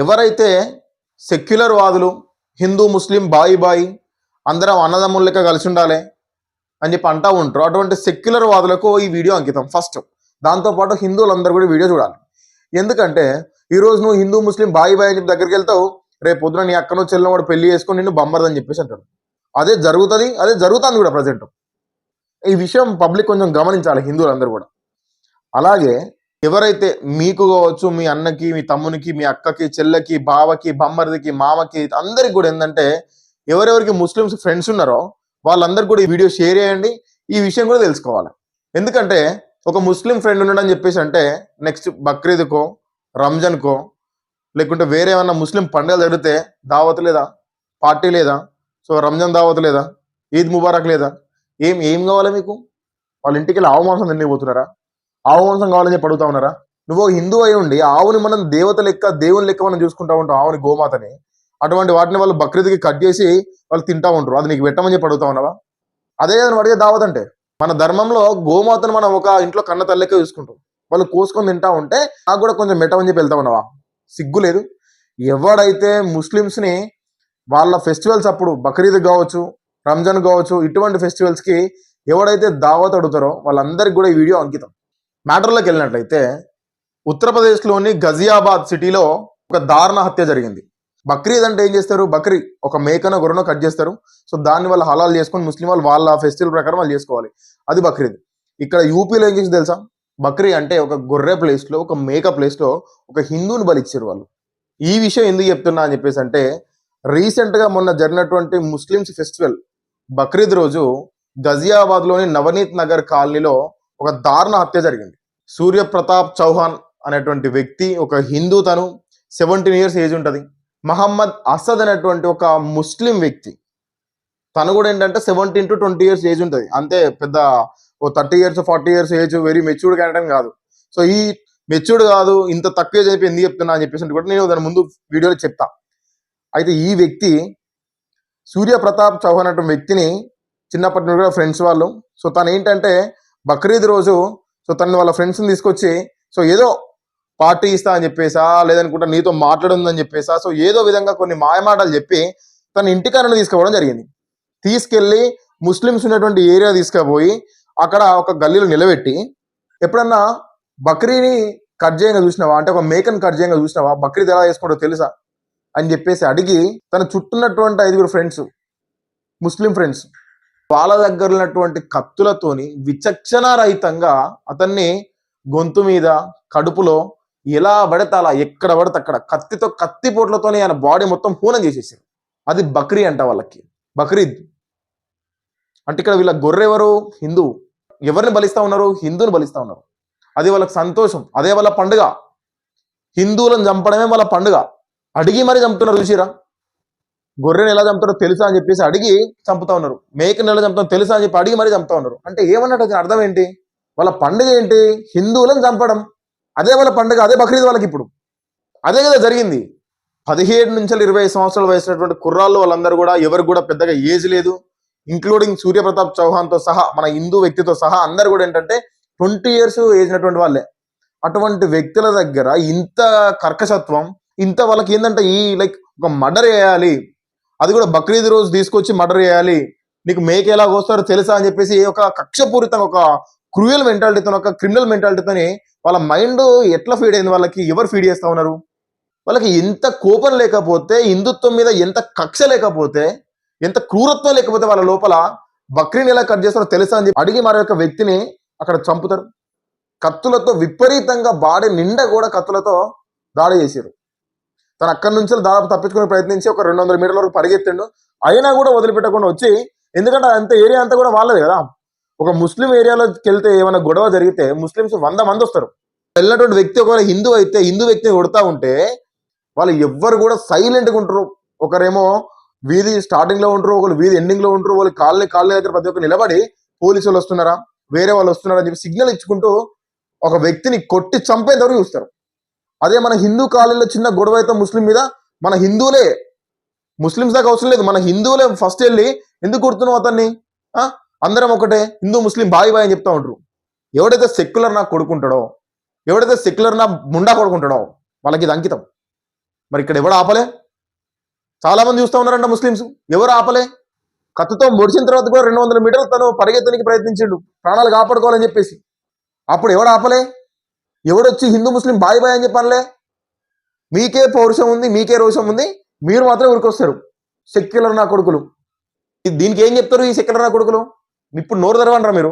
ఎవరైతే సెక్యులర్ వాదులు హిందూ ముస్లిం బాయి బాయి అందరం అన్నదమ్ముల లెక్క కలిసి ఉండాలి అని చెప్పి అంటా ఉంటారు. అటువంటి సెక్యులర్ వాదులకు ఈ వీడియో అంకితం. ఫస్ట్ దాంతోపాటు హిందువులందరూ కూడా వీడియో చూడాలి. ఎందుకంటే ఈరోజు నువ్వు హిందూ ముస్లిం బాయి బాయి అని చెప్పి దగ్గరికి వెళ్తావు, రేపు పొద్దున నీ అక్కను చెల్లెను కూడా పెళ్లి చేసుకొని నిన్ను బొమ్మరదని చెప్పేసి అంటాడు. అదే జరుగుతుంది, అదే జరుగుతుంది కూడా ప్రజెంట్. ఈ విషయం పబ్లిక్ కొంచెం గమనించాలి, హిందువులందరూ కూడా. అలాగే ఎవరైతే మీకు కావచ్చు, మీ అన్నకి, మీ తమ్మునికి, మీ అక్కకి, చెల్లెకి, బావకి, బమ్మరిదికి, మామకి, అందరికి కూడా ఏంటంటే ఎవరెవరికి ముస్లిమ్స్ ఫ్రెండ్స్ ఉన్నారో వాళ్ళందరికీ కూడా ఈ వీడియో షేర్ చేయండి. ఈ విషయం కూడా తెలుసుకోవాలి. ఎందుకంటే ఒక ముస్లిం ఫ్రెండ్ ఉన్నాడని చెప్పేసి అంటే నెక్స్ట్ బక్రీద్కో, రంజాన్కో, లేకుంటే వేరే ఏమన్నా ముస్లిం పండుగలు జరిగితే దావత్ లేదా, పార్టీ లేదా, సో రంజాన్ దావత్ లేదా, ఈద్ ముబారక్ లేదా, ఏం కావాలి మీకు? వాళ్ళ ఇంటికి వెళ్ళి ఆవు మాంసం తినకపోతున్నారా? ఆవు మాంసం కావాలని చెప్పి అడుగుతా ఉన్నారా? నువ్వు హిందూ అయి ఉండి ఆవుని మనం దేవత లెక్క, దేవుని లెక్క మనం చూసుకుంటా ఉంటాం, ఆవుని, గోమాతని. అటువంటి వాటిని వాళ్ళు బక్రీద్కి కట్ చేసి వాళ్ళు తింటా ఉంటారు. అది నీకు పెట్టమని చెప్పి అడుగుతా ఉన్నావా? అదే కదా అడిగే దావత్ అంటే. మన ధర్మంలో గోమాతను మనం ఒక ఇంట్లో కన్న తల్లెక్క చూసుకుంటాం. వాళ్ళు కోసుకొని తింటా ఉంటే నాకు కూడా కొంచెం మెట్టమని చెప్పి వెళ్తా ఉన్నావా? సిగ్గు లేదు. ఎవడైతే ముస్లిమ్స్ని వాళ్ళ ఫెస్టివల్స్ అప్పుడు బక్రీద్ కావచ్చు, రంజాన్ కావచ్చు, ఇటువంటి ఫెస్టివల్స్కి ఎవడైతే దావత్ అడుగుతారో వాళ్ళందరికీ కూడా ఈ వీడియో అంకితం. మ్యాటర్లోకి వెళ్ళినట్లయితే ఉత్తరప్రదేశ్లోని గజియాబాద్ సిటీలో ఒక దారుణ హత్య జరిగింది. బక్రీద్ అంటే ఏం చేస్తారు? బక్రీ ఒక మేకనో గొర్రెనో కట్ చేస్తారు. సో దాన్ని వాళ్ళు హలాల్ చేసుకొని ముస్లిం వాళ్ళు వాళ్ళ ఫెస్టివల్ ప్రకారం వాళ్ళు చేసుకోవాలి. అది బక్రీద్. ఇక్కడ యూపీలో ఏం చేసి తెలుసా? బక్రీ అంటే ఒక గొర్రె ప్లేస్లో, ఒక మేక ప్లేస్లో ఒక హిందూని బలిచ్చారు వాళ్ళు. ఈ విషయం ఎందుకు చెప్తున్నా అని చెప్పేసి అంటే రీసెంట్గా మొన్న జరిగినటువంటి ముస్లిమ్స్ ఫెస్టివల్ బక్రీద్ రోజు గజియాబాద్లోని నవనీత్ నగర్ కాలనీలో ఒక దారుణ హత్య జరిగింది. సూర్యప్రతాప్ చౌహాన్ అనేటువంటి వ్యక్తి ఒక హిందూ, తను 17 years ఏజ్ ఉంటుంది. మహమ్మద్ అసద్ అనేటువంటి ఒక ముస్లిం వ్యక్తి, తను కూడా ఏంటంటే 17 to 20 years ఏజ్ ఉంటుంది. అంతే, పెద్ద ఓ 30 years 40 years age, very matured candidate కాదు. సో ఈ మెచ్యూర్డ్ కాదు, ఇంత తక్కువ ఏజ్ అయిపోయి ఎందుకు చెప్తున్నా అని చెప్పేసి కూడా నేను దాని ముందు వీడియోలో చెప్తా. అయితే ఈ వ్యక్తి సూర్యప్రతాప్ చౌహాన్ అనే వ్యక్తిని చిన్నప్పటి నుండి కూడా ఫ్రెండ్స్ వాళ్ళు. సో తను ఏంటంటే బక్రీద్ రోజు సో తను వాళ్ళ ఫ్రెండ్స్ని తీసుకొచ్చి సో ఏదో పార్టీ ఇస్తా అని చెప్పేసా, లేదనుకుంటా నీతో మాట్లాడుందని చెప్పేసా, సో ఏదో విధంగా కొన్ని మాయమాటలు చెప్పి తన ఇంటికారని తీసుకుపోవడం జరిగింది. తీసుకెళ్ళి ముస్లిమ్స్ ఉన్నటువంటి ఏరియా తీసుకుపోయి అక్కడ ఒక గల్లీలో నిలబెట్టి, ఎప్పుడన్నా బక్రీని కట్ చేయంగా చూసినావా, అంటే ఒక మేకను కట్ చేయంగా చూసినావా, బక్రీద్ ఎలా చేసుకుంటో తెలుసా అని చెప్పేసి అడిగి తన చుట్టూన్నటువంటి 5 ఫ్రెండ్స్, ముస్లిం ఫ్రెండ్స్, వాళ్ళ దగ్గర ఉన్నటువంటి కత్తులతోని విచక్షణారహితంగా అతన్ని గొంతు మీద, కడుపులో ఎలా పడితే అలా, ఎక్కడ పడితే అక్కడ కత్తితో, కత్తి పోట్లతోనే ఆయన బాడీ మొత్తం హూనం చేసేసారు. అది బక్రీ అంట వాళ్ళకి, బక్రీద్ అంటే. ఇక్కడ వీళ్ళ గొర్రె ఎవరు? హిందూ. ఎవరిని బలిస్తా ఉన్నారు? హిందూని బలిస్తా ఉన్నారు. అది వాళ్ళకి సంతోషం, అదే వాళ్ళ పండుగ. హిందువులను చంపడమే వాళ్ళ పండుగ. అడిగి మరీ చంపుతున్నారు. చూసిరా, గొర్రెని ఎలా చంపుతారో తెలుసా అని చెప్పేసి అడిగి చంపుతా ఉన్నారు. మేకని ఎలా చంపుతారో తెలుసా అని చెప్పి అడిగి మరీ చంపుతా ఉన్నారు. అంటే ఏమన్నట్టు అది అర్థం ఏంటి? వాళ్ళ పండుగ ఏంటి? హిందువులను చంపడం. అదే వాళ్ళ పండుగ, అదే బక్రీద్ వాళ్ళకి. ఇప్పుడు అదే కదా జరిగింది. 17 నుంచి 20 సంవత్సరాల వయసున్నటువంటి కుర్రాళ్ళు వాళ్ళందరూ కూడా, ఎవరికి కూడా పెద్దగా ఏజ్ లేదు, ఇంక్లూడింగ్ సూర్యప్రతాప్ చౌహాన్తో సహా, మన హిందూ వ్యక్తితో సహా అందరు కూడా ఏంటంటే 20 years ఏజ్ ఉన్నటువంటి వాళ్ళే. అటువంటి వ్యక్తుల దగ్గర ఇంత కర్కశత్వం, ఇంత వాళ్ళకి ఏంటంటే ఈ లైక్ ఒక మర్డర్ చేయాలి, అది కూడా బక్రీద్ రోజు తీసుకొచ్చి మర్డర్ చేయాలి, నీకు మేక ఎలా కోస్తారో తెలుసా అని చెప్పేసి ఒక కక్షపూరితంగా, ఒక క్రూయల్ మెంటాలిటీతో, ఒక క్రిమినల్ మెంటాలిటీతోని వాళ్ళ మైండ్ ఎట్లా ఫీడ్ అయింది వాళ్ళకి? ఎవరు ఫీడ్ చేస్తా ఉన్నారు? వాళ్ళకి ఎంత కోపం లేకపోతే, హిందుత్వం మీద ఎంత కక్ష లేకపోతే, ఎంత క్రూరత్వం లేకపోతే వాళ్ళ లోపల బక్రీని ఎలా కట్ చేస్తారో తెలుసా అని చెప్పి అడిగి మరొక వ్యక్తిని అక్కడ చంపుతారు. కత్తులతో విపరీతంగా బాడీ నిండా కూడా కత్తులతో దాడి చేశారు. తను అక్కడి నుంచి దాదాపు తప్పించుకునే ప్రయత్నించి ఒక 200 మీటర్ల వరకు పరిగెత్తిండు. అయినా కూడా వదిలిపెట్టకుండా వచ్చి, ఎందుకంటే అంత ఏరియా అంతా కూడా వాళ్ళది కదా. ఒక ముస్లిం ఏరియాలోకి వెళ్తే ఏమైనా గొడవ జరిగితే ముస్లిమ్స్ 100 మంది వస్తారు. వెళ్ళినటువంటి వ్యక్తి ఒకవేళ హిందూ అయితే, హిందూ వ్యక్తిని కొడతా ఉంటే వాళ్ళు ఎవ్వరు కూడా సైలెంట్గా ఉంటారు. ఒకరేమో వీధి స్టార్టింగ్ లో ఉంటారు, ఒకరు వీధి ఎండింగ్ లో ఉంటారు. వాళ్ళు కాలనీ దగ్గర ప్రతి ఒక్కరు నిలబడి పోలీసు వాళ్ళు వస్తున్నారా, వేరే వాళ్ళు వస్తున్నారా అని చెప్పి సిగ్నల్ ఇచ్చుకుంటూ ఒక వ్యక్తిని కొట్టి చంపేంతవరకు చూస్తారు. అదే మన హిందూ కాలనీలో చిన్న గొడవ అయితే ముస్లిం మీద, మన హిందువులే, ముస్లిమ్స్ దాకా అవసరం లేదు, మన హిందువులే ఫస్ట్ వెళ్ళి ఎందుకు కొడుతున్నావు అతన్ని, అందరం ఒకటే, హిందూ ముస్లిం బాయి బాయి అని చెప్తా ఉంటారు. ఎవడైతే సెక్యులర్ నాకు కొడుకుంటాడో, ఎవడైతే సెక్యులర్ నా ముండా కొడుకుంటాడో వాళ్ళకి ఇది అంకితం. మరి ఇక్కడ ఎవడు ఆపలే? చాలా మంది చూస్తూ ఉన్నారంట ముస్లిమ్స్, ఎవరు ఆపలే? కత్తితో ముడిచిన తర్వాత కూడా 200 మీటర్లు తను పరిగెత్తడానికి ప్రయత్నించిండు ప్రాణాలు కాపాడుకోవాలని చెప్పేసి. అప్పుడు ఎవడు ఆపలే? ఎవడొచ్చి హిందూ ముస్లిం బాయ్ బాయ్ అని చెప్పాలే? మీకే పౌరుషం ఉంది, మీకే రోషం ఉంది, మీరు మాత్రం ఊరికొస్తారు సెక్యులర్ నా కొడుకులు. దీనికి ఏం చెప్తారు ఈ సెక్యులర్ నా కొడుకులు? ఇప్పుడు నోరు తెరవంటారా మీరు?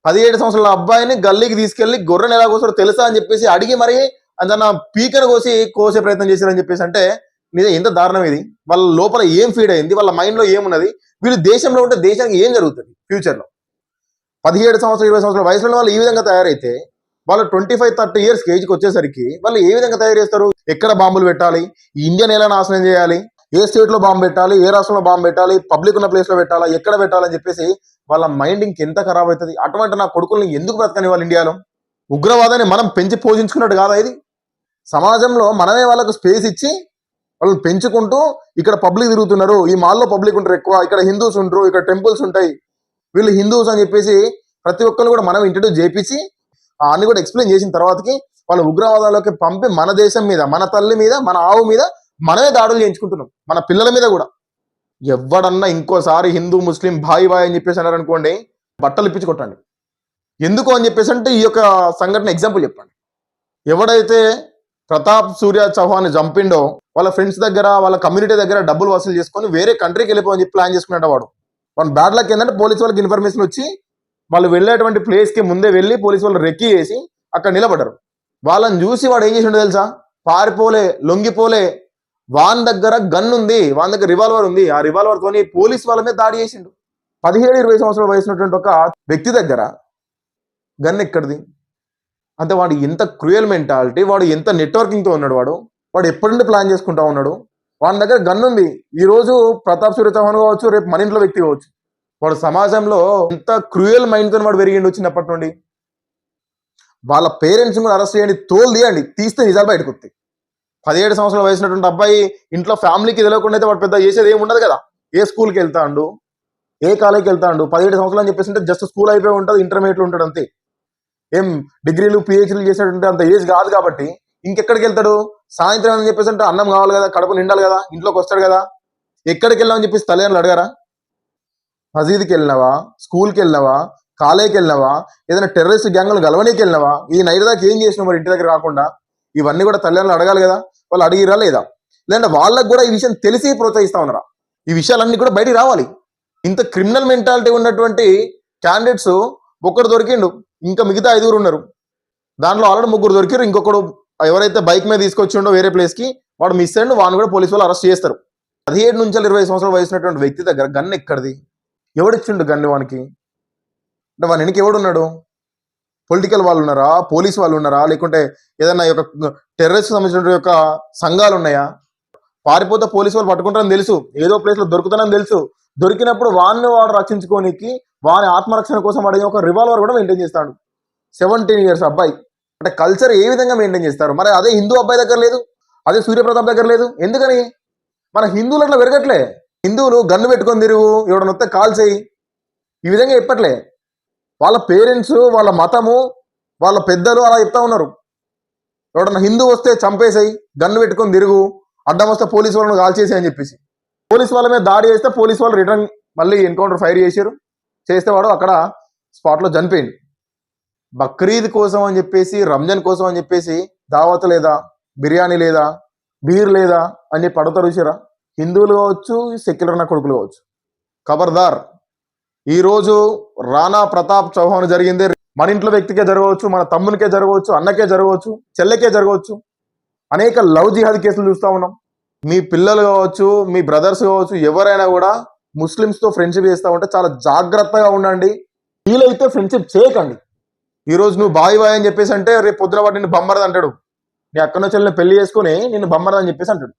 17 సంవత్సరాల అబ్బాయిని గల్లీకి తీసుకెళ్లి గొర్రెని ఎలా కోసారో తెలుసా అని చెప్పేసి అడిగి మరి అదన్న పీకను కోసే ప్రయత్నం చేశారని చెప్పేసి అంటే నిజం ఎంత దారుణం ఇది. వాళ్ళ లోపల ఏం ఫీడ్ అయింది, వాళ్ళ మైండ్ లో ఏమున్నది, వీళ్ళు దేశంలో ఉంటే దేశానికి ఏం జరుగుతుంది ఫ్యూచర్ లో? 17 సంవత్సరాలు 20 సంవత్సరాల వయసులో వాళ్ళు ఈ విధంగా తయారైతే వాళ్ళు 25-30 ఇయర్స్ ఏజ్కి వచ్చేసరికి వాళ్ళు ఏ విధంగా తయారు చేస్తారు? ఎక్కడ బాంబులు పెట్టాలి, ఈ ఇండియన్ ఎలా నాశనం చేయాలి, ఏ స్టేట్ లో బాంబు పెట్టాలి, ఏ రాష్ట్రంలో బాంబు పెట్టాలి, పబ్లిక్ ఉన్న ప్లేస్ లో పెట్టాలా, ఎక్కడ పెట్టాలని చెప్పేసి వాళ్ళ మైండ్ ఇంకెంత ఖరాబ్ అవుతుంది. అటువంటి నా కొడుకుల్ని ఎందుకు బ్రతకని వాళ్ళు ఇండియాలో? ఉగ్రవాదాన్ని మనం పెంచి పోషించుకున్నట్టు కాదా ఇది? సమాజంలో మనమే వాళ్ళకు స్పేస్ ఇచ్చి వాళ్ళు పెంచుకుంటూ ఇక్కడ పబ్లిక్ తిరుగుతున్నారు, ఈ మాల్లో పబ్లిక్ ఉంటారు ఎక్కువ, ఇక్కడ హిందూస్ ఉంటారు, ఇక్కడ టెంపుల్స్ ఉంటాయి, వీళ్ళు హిందూస్ అని చెప్పేసి ప్రతి ఒక్కరు కూడా మనం ఇంట్రడ్యూస్ చేయించి అన్ని కూడా ఎక్స్ప్లెయిన్ చేసిన తర్వాతకి వాళ్ళు ఉగ్రవాదాల్లోకి పంపి మన దేశం మీద, మన తల్లి మీద, మన ఆవు మీద మనమే దాడులు చేయించుకుంటున్నాం, మన పిల్లల మీద కూడా. ఎవడన్నా ఇంకోసారి హిందూ ముస్లిం బాయ్ బాయ్ అని చెప్పేసి అన్నారనుకోండి, బట్టలు ఇప్పించి కొట్టండి. ఎందుకు అని చెప్పేసి అంటే ఈ యొక్క సంఘటన ఎగ్జాంపుల్ చెప్పండి. ఎవడైతే ప్రతాప్ సూర్య చౌహాన్ చంపిండో వాళ్ళ ఫ్రెండ్స్ దగ్గర, వాళ్ళ కమ్యూనిటీ దగ్గర డబ్బులు వసూలు చేసుకొని వేరే కంట్రీకి వెళ్ళిపోని చెప్పి ప్లాన్ చేసుకున్నట్టు వాడు బ్యాడ్ లక్ ఏంటంటే పోలీసు వాళ్ళకి ఇన్ఫర్మేషన్ వచ్చి వాళ్ళు వెళ్ళేటువంటి ప్లేస్కి ముందే వెళ్ళి పోలీసు వాళ్ళు రెక్కి చేసి అక్కడ నిలబడ్డారు. వాళ్ళని చూసి వాడు ఏం చేసిండో తెలుసా? పారిపోలే, లొంగిపోలే, వాన్ దగ్గర గన్ ఉంది, వాన్ దగ్గర రివాల్వర్ ఉంది, ఆ రివాల్వర్ తోని పోలీస్ వాళ్ళ మీద దాడి చేసిండు. 17-20 సంవత్సరాల వయసున్నటువంటి ఒక వ్యక్తి దగ్గర గన్ ఎక్కడిది? అంటే వాడు ఎంత క్రూయల్ మెంటాలిటీ, వాడు ఎంత నెట్వర్కింగ్తో ఉన్నాడు, వాడు ఎప్పటి నుండి ప్లాన్ చేసుకుంటా ఉన్నాడు. వాడి దగ్గర గన్ ఉంది. ఈ రోజు ప్రతాప్ సూర్య చౌహాన్ కావచ్చు, రేపు మన ఇంట్లో వ్యక్తి కావచ్చు. వాడు సమాజంలో ఎంత క్రూయల్ మైండ్తో వాడు పెరిగిండు వచ్చినప్పటి నుండి. వాళ్ళ పేరెంట్స్ కూడా అరెస్ట్ చేయండి, తోలు తీయండి, తీస్తే నిజాలు బయటకు వస్తాయి. 17 సంవత్సరాల వయసున్నటువంటి అబ్బాయి ఇంట్లో ఫ్యామిలీకి తెలియకుండా అయితే వాడు పెద్ద చేసేది ఏమి ఉండదు కదా. ఏ స్కూల్కి వెళ్తాడు, ఏ కాలేజ్కి వెళ్తాడు, 17 సంవత్సరాలు అని చెప్పేసి జస్ట్ స్కూల్ అయిపోయి ఉంటుంది, ఇంటర్మీడియట్లో ఉంటాడు అంతే. ఏం డిగ్రీలు పిహెచ్డీలు చేసేటంటే అంత ఏజ్ కాదు కాబట్టి ఇంకెక్కడికి వెళ్తాడు? సాయంత్రం అని చెప్పేసి అంటే అన్నం కావాలి కదా, కడుపు నిండాలి కదా, ఇంట్లోకి వస్తాడు కదా. ఎక్కడికి వెళ్ళామని చెప్పేసి తల్లిదండ్రులు అడగారా? మసీద్కి వెళ్ళినావా, స్కూల్కి వెళ్ళినావా, కాలేజ్కి వెళ్ళినావా, ఏదైనా టెర్రరిస్ట్ గ్యాంగ్లు గలవనీకి వెళ్ళినావా, ఈ నైట్ దాకా ఏం చేసినావు మరి ఇంటి దగ్గర రాకుండా? ఇవన్నీ కూడా తల్లిదండ్రులు అడగాలి కదా. వాళ్ళు అడిగిరా లేదా? లేదంటే వాళ్ళకు కూడా ఈ విషయం తెలిసి ప్రోత్సహిస్తా ఉన్నారా? ఈ విషయాలన్నీ కూడా బయటికి రావాలి. ఇంత క్రిమినల్ మెంటాలిటీ ఉన్నటువంటి క్యాండిడేట్స్ ఒక్కడు దొరికిండు, ఇంకా మిగతా 5 ఉన్నారు. దాంట్లో ఆల్రెడీ 3 దొరికారు. ఇంకొకడు ఎవరైతే బైక్ మీద తీసుకొచ్చిండో వేరే ప్లేస్కి వాడు మిస్ అయ్యిండు, వాడిని కూడా పోలీసు వాళ్ళు అరెస్ట్ చేస్తారు. 17 నుంచి 20 సంవత్సరాల వయసున్నటువంటి వ్యక్తి దగ్గర గన్ ఎక్కడిది? ఎవడిచ్చిండు గన్ను వానికి? అంటే వాని వెనక ఎవడున్నాడు? పొలిటికల్ వాళ్ళు ఉన్నారా, పోలీసు వాళ్ళు ఉన్నారా, లేకుంటే ఏదన్నా యొక్క టెర్రరిస్ట్ సంబంధించిన యొక్క సంఘాలు ఉన్నాయా? పారిపోతే పోలీసు వాళ్ళు పట్టుకుంటారని తెలుసు, ఏదో ప్లేస్లో దొరుకుతానని తెలుసు. దొరికినప్పుడు వాడు రక్షించుకోనికి, వాని ఆత్మరక్షణ కోసం వాడి ఒక రివాల్వర్ కూడా మెయింటైన్ చేస్తాడు. 17 ఇయర్స్ అబ్బాయి. అంటే కల్చర్ ఏ విధంగా మెయింటైన్ చేస్తారు? మరి అదే హిందూ అబ్బాయి దగ్గర లేదు, అదే సూర్యప్రతాప్ దగ్గర లేదు. ఎందుకని? మన హిందువులు అట్లా పెరగట్లే. హిందువులు గన్ను పెట్టుకొని తిరుగు, ఎవడన్నా వస్తే కాల్ చేయి, ఈ విధంగా చెప్పట్లే. వాళ్ళ పేరెంట్స్, వాళ్ళ మతము, వాళ్ళ పెద్దలు అలా చెప్తా ఉన్నారు. ఎవడన్నా హిందూ వస్తే చంపేసాయి, గన్ను పెట్టుకొని తిరుగు, అడ్డం వస్తే పోలీసు వాళ్ళని కాల్ చేసి అని చెప్పేసి పోలీసు వాళ్ళ మీద దాడి చేస్తే పోలీసు వాళ్ళు రిటర్న్ మళ్ళీ ఎన్కౌంటర్ ఫైర్ చేస్తే వాడు అక్కడ స్పాట్లో చనిపోయింది. బక్రీద్ కోసం అని చెప్పేసి, రంజాన్ కోసం అని చెప్పేసి దావత్ లేదా, బిర్యానీ లేదా, బీర్ లేదా అని చెప్పి అడుగుతారు చూసారా? హిందువులు కావచ్చు, సెక్యులర్ నా కొడుకులు కావచ్చు. ఖబర్దార్. ఈరోజు రాణా ప్రతాప్ చౌహాన్ జరిగింది మన ఇంట్లో వ్యక్తికే జరగవచ్చు, మన తమ్మునికే జరగవచ్చు, అన్నకే జరగవచ్చు, చెల్లెకే జరగవచ్చు. అనేక లవ్ జిహాద్ కేసులు చూస్తూ ఉన్నాం. మీ పిల్లలు కావచ్చు, మీ బ్రదర్స్ కావచ్చు, ఎవరైనా కూడా ముస్లిమ్స్తో ఫ్రెండ్షిప్ చేస్తూ ఉంటే చాలా జాగ్రత్తగా ఉండండి. వీలైతే ఫ్రెండ్షిప్ చేయకండి. ఈరోజు నువ్వు బాయ్ బాయ్ అని చెప్పేసి అంటే రేపు పొద్దున వాడు నిన్ను బొమ్మరది అంటాడు. నీ అక్కనో చెల్లిని పెళ్లి చేసుకుని నిన్ను బొమ్మరది అని చెప్పేసి అంటాడు.